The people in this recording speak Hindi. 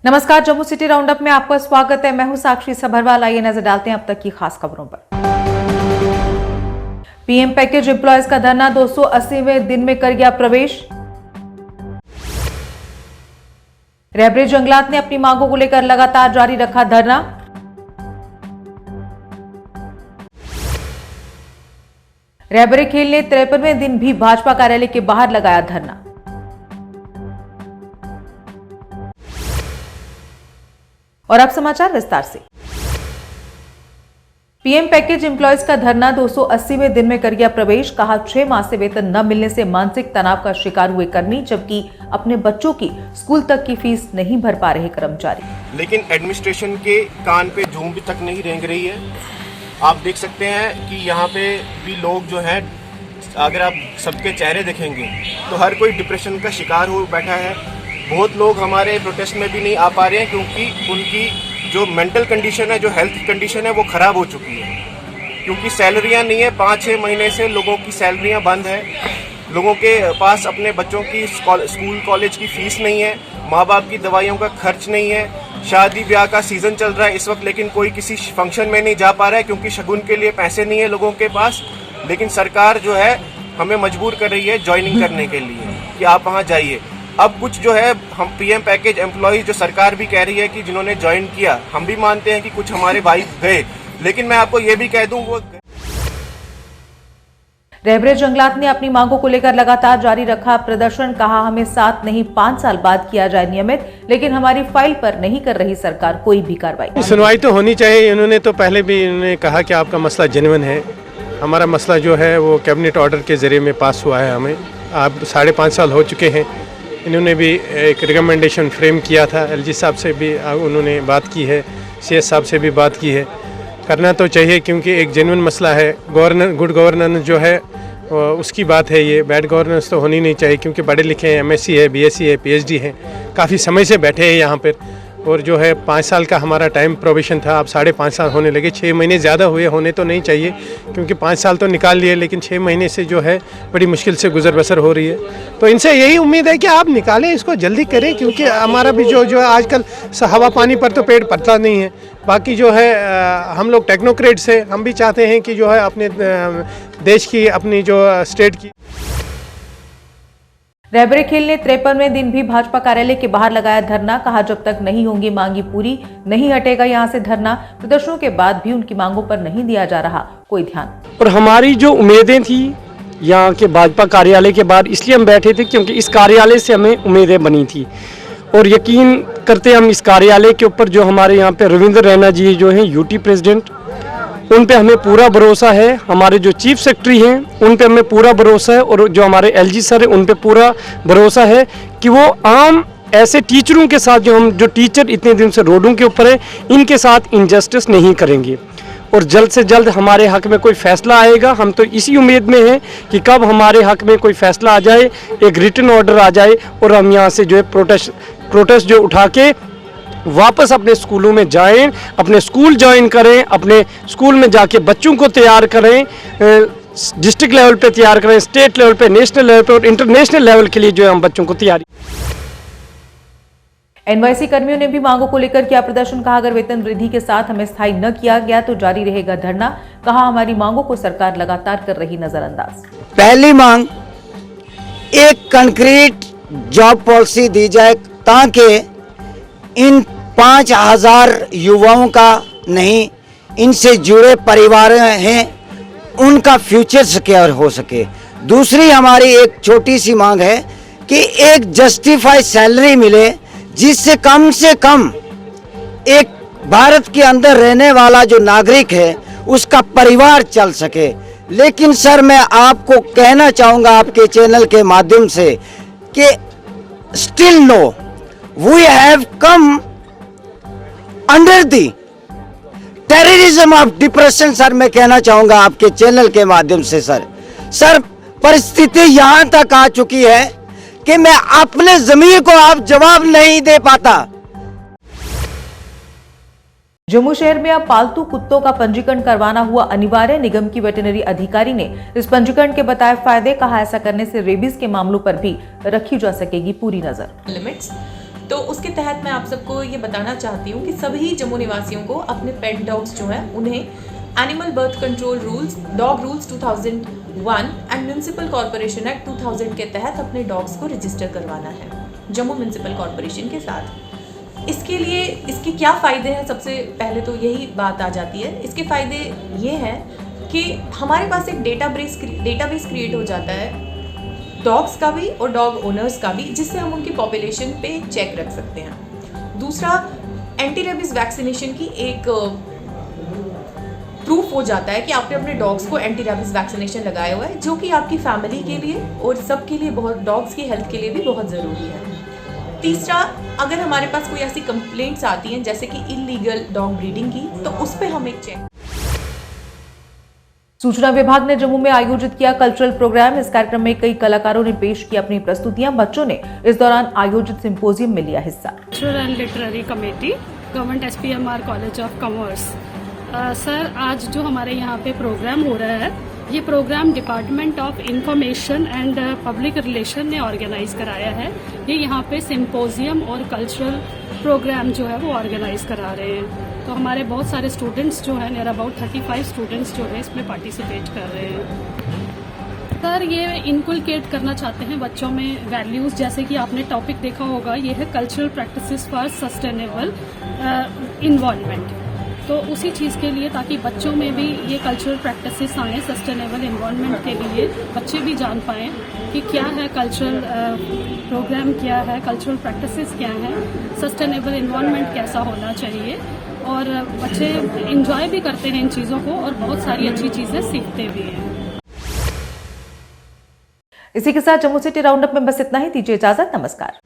नमस्कार, जम्मू सिटी राउंडअप में आपका स्वागत है। मैं हूं साक्षी सभरवाल। आइए नजर डालते हैं अब तक की खास खबरों पर। पीएम पैकेज एम्प्लॉयज का धरना 280वें दिन में कर गया प्रवेश। रैबरे जंगलात ने अपनी मांगों को लेकर लगातार जारी रखा धरना। रैबरे खेल ने 53वें दिन भी भाजपा कार्यालय के बाहर लगाया धरना। और अब समाचार विस्तार से। पीएम पैकेज एम्प्लॉयज का धरना 280वें दिन में कर गया प्रवेश। कहा 6 माह से वेतन न मिलने से मानसिक तनाव का शिकार हुए कर्मी, जबकि अपने बच्चों की स्कूल तक की फीस नहीं भर पा रहे कर्मचारी। लेकिन एडमिनिस्ट्रेशन के कान पे जूं भी तक नहीं रेंग रही है। आप देख सकते हैं कि यहाँ पे भी लोग जो है, अगर आप सबके चेहरे देखेंगे तो हर कोई डिप्रेशन का शिकार हो बैठा है। बहुत लोग हमारे प्रोटेस्ट में भी नहीं आ पा रहे हैं क्योंकि उनकी जो मेंटल कंडीशन है, जो हेल्थ कंडीशन है, वो ख़राब हो चुकी है। क्योंकि सैलरियां नहीं है, 5-6 महीने से लोगों की सैलरियां बंद है। लोगों के पास अपने बच्चों की स्कूल कॉलेज की फ़ीस नहीं है, माँ बाप की दवाइयों का खर्च नहीं है। शादी ब्याह का सीज़न चल रहा है इस वक्त, लेकिन कोई किसी फंक्शन में नहीं जा पा रहा है क्योंकि शगुन के लिए पैसे नहीं है लोगों के पास। लेकिन सरकार जो है हमें मजबूर कर रही है ज्वाइनिंग करने के लिए कि आप वहाँ जाइए। अब कुछ जो है, हम पीएम पैकेज एम्प्लॉयज जो सरकार भी कह रही है कि जिन्होंने ज्वाइन किया, हम भी मानते हैं कि कुछ हमारे भाई गए, लेकिन मैं आपको ये भी कह दूं वो रैबरे जंगलात ने अपनी मांगों को लेकर लगातार जारी रखा प्रदर्शन। कहा हमें 7 नहीं 5 साल बाद किया जाए नियमित, लेकिन हमारी फाइल पर नहीं कर रही सरकार कोई भी कार्रवाई। सुनवाई तो होनी चाहिए। इन्होंने तो पहले भी इन्होंने कहा कि आपका मसला जेन्युइन है। हमारा मसला जो है वो कैबिनेट ऑर्डर के जरिए में पास हुआ है। हमें अब 5.5 साल हो चुके हैं। इन्होंने भी एक रिकमेंडेशन फ्रेम किया था, एलजी साहब से भी उन्होंने बात की है, सीएस साहब से भी बात की है। करना तो चाहिए क्योंकि एक जेन्युइन मसला है। गुड गवर्नेंस जो है उसकी बात है। ये बैड गवर्नेंस तो होनी नहीं चाहिए क्योंकि पढ़े लिखे हैं, एमएससी है, बीएससी है, पीएचडी है, काफ़ी समय से बैठे हैं यहाँ पर। और जो है 5 साल का हमारा टाइम प्रोविशन था, अब 5.5 साल होने लगे। 6 महीने ज़्यादा हुए, होने तो नहीं चाहिए क्योंकि 5 साल तो निकाल लिए, लेकिन 6 महीने से जो है बड़ी मुश्किल से गुजर बसर हो रही है। तो इनसे यही उम्मीद है कि आप निकालें, इसको जल्दी करें क्योंकि हमारा भी जो है आजकल हवा पानी पर तो पेट पड़ता नहीं है। बाकी जो है हम लोग टेक्नोक्रेट्स हैं, हम भी चाहते हैं कि जो है अपने देश की, अपनी जो स्टेट की। रैबरे खेल ने 53वें दिन भी भाजपा कार्यालय के बाहर लगाया धरना। कहा जब तक नहीं होंगी मांगी पूरी, नहीं हटेगा यहां से धरना। प्रदर्शनों के बाद भी उनकी मांगों पर नहीं दिया जा रहा कोई ध्यान। और हमारी जो उम्मीदें थी यहाँ के भाजपा कार्यालय के बाहर, इसलिए हम बैठे थे क्योंकि इस कार्यालय से हमें उम्मीदें बनी थी। और यकीन करते हम इस कार्यालय के ऊपर, जो हमारे यहाँ पे रविंद्र रैना जी जो हैं यूटी प्रेसिडेंट, उन पे हमें पूरा भरोसा है। हमारे जो चीफ सेक्रेटरी हैं उन पे हमें पूरा भरोसा है। और जो हमारे एलजी सर हैं उन पे पूरा भरोसा है कि वो आम ऐसे टीचरों के साथ, जो टीचर इतने दिन से रोडों के ऊपर हैं, इनके साथ इनजस्टिस नहीं करेंगे। और जल्द से जल्द हमारे हक में कोई फैसला आएगा। हम तो इसी उम्मीद में हैं कि कब हमारे हक में कोई फैसला आ जाए, एक रिटन ऑर्डर आ जाए और हम यहाँ से जो है प्रोटेस्ट जो उठा के वापस अपने स्कूलों में जाएं, अपने स्कूल ज्वाइन करें, अपने स्कूल में जाके बच्चों को तैयार करें, डिस्ट्रिक्ट लेवल पे तैयार करें, स्टेट लेवल पे, नेशनल लेवल पे और इंटरनेशनल लेवल के लिए जो है हम बच्चों को तैयारी। एनवाईसी कर्मियों ने भी मांगों को लेकर किया प्रदर्शन। कहा अगर वेतन वृद्धि के साथ हमें स्थायी न किया गया तो जारी रहेगा धरना। कहा हमारी मांगों को सरकार लगातार कर रही नजरअंदाज। पहली मांग, एक कंक्रीट जॉब पॉलिसी दी जाए ताकि इन 5,000 युवाओं का नहीं, इनसे जुड़े परिवार हैं, उनका फ्यूचर सिक्योर हो सके। दूसरी हमारी एक छोटी सी मांग है कि एक जस्टिफाइड सैलरी मिले जिससे कम से कम एक भारत के अंदर रहने वाला जो नागरिक है उसका परिवार चल सके। लेकिन सर, मैं आपको कहना चाहूँगा आपके चैनल के माध्यम से कि still no we have come under the terrorism of depression। Sir, मैं कहना चाहूंगा आपके चैनल के माध्यम से सर परिस्थिति यहां तक आ चुकी है कि मैं अपने ज़मीर को आप जवाब नहीं दे पाता। जम्मू शहर में अब पालतू कुत्तों का पंजीकरण करवाना हुआ अनिवार्य। निगम की वेटरनरी अधिकारी ने इस पंजीकरण के बताए फायदे। कहा ऐसा करने से रेबीज के मामलों पर भी रखी जा सकेगी पूरी नजर। तो उसके तहत मैं आप सबको ये बताना चाहती हूँ कि सभी जम्मू निवासियों को अपने पेट डॉग्स जो हैं उन्हें animal birth control rules, dog rules 2001 and municipal corporation act 2000 के तहत अपने डॉग्स को रजिस्टर करवाना है जम्मू म्यूनिसिपल कॉर्पोरेशन के साथ। इसके लिए इसके क्या फ़ायदे हैं, सबसे पहले तो यही बात आ जाती है। इसके फ़ायदे ये हैं कि हमारे पास एक डेटाबेस क्रिएट हो जाता है डॉग्स का भी और डॉग ओनर्स का भी, जिससे हम उनकी पॉपुलेशन पे चेक रख सकते हैं। दूसरा, एंटी रेबीज़ वैक्सीनेशन की एक प्रूफ हो जाता है कि आपने अपने डॉग्स को एंटी रेबीज़ वैक्सीनेशन लगाया हुआ है, जो कि आपकी फैमिली के लिए और सबके लिए बहुत, डॉग्स की हेल्थ के लिए भी बहुत ज़रूरी है। तीसरा, अगर हमारे पास कोई ऐसी कंप्लेंट्स आती हैं जैसे कि इलीगल डॉग ब्रीडिंग की, तो उस पर हम एक चेक। सूचना विभाग ने जम्मू में आयोजित किया कल्चरल प्रोग्राम। इस कार्यक्रम में कई कलाकारों ने पेश की अपनी प्रस्तुतियां। बच्चों ने इस दौरान आयोजित सिंपोजियम में लिया हिस्सा। Cultural and literary committee, government SPMR college of commerce. Sir, आज जो हमारे यहाँ पे प्रोग्राम हो रहा है, ये programme department of information and public relation ने ऑर्गेनाइज कराया है। ये यहाँ पे सिंपोजियम और कल्चरल प्रोग्राम जो है वो ऑर्गेनाइज करा रहे हैं। तो हमारे बहुत सारे स्टूडेंट्स जो हैं, नियर अबाउट 35 स्टूडेंट्स जो है इसमें पार्टिसिपेट कर रहे हैं। सर, ये इनकुलकेट करना चाहते हैं बच्चों में वैल्यूज़, जैसे कि आपने टॉपिक देखा होगा, ये है cultural practices for sustainable environment. तो उसी चीज़ के लिए, ताकि बच्चों में भी ये कल्चरल प्रैक्टिसेस आएँ सस्टेनेबल इन्वायरमेंट के लिए, बच्चे भी जान पाएँ कि क्या है कल्चरल प्रोग्राम, क्या है कल्चरल प्रैक्टिसेस, क्या है सस्टेनेबल इन्वायरमेंट, कैसा होना चाहिए। और बच्चे एंजॉय भी करते हैं इन चीज़ों को और बहुत सारी अच्छी चीज़ें सीखते भी हैं। इसी के साथ जम्मू सिटी राउंड अप में बस इतना ही। दीजिए इजाजत। नमस्कार।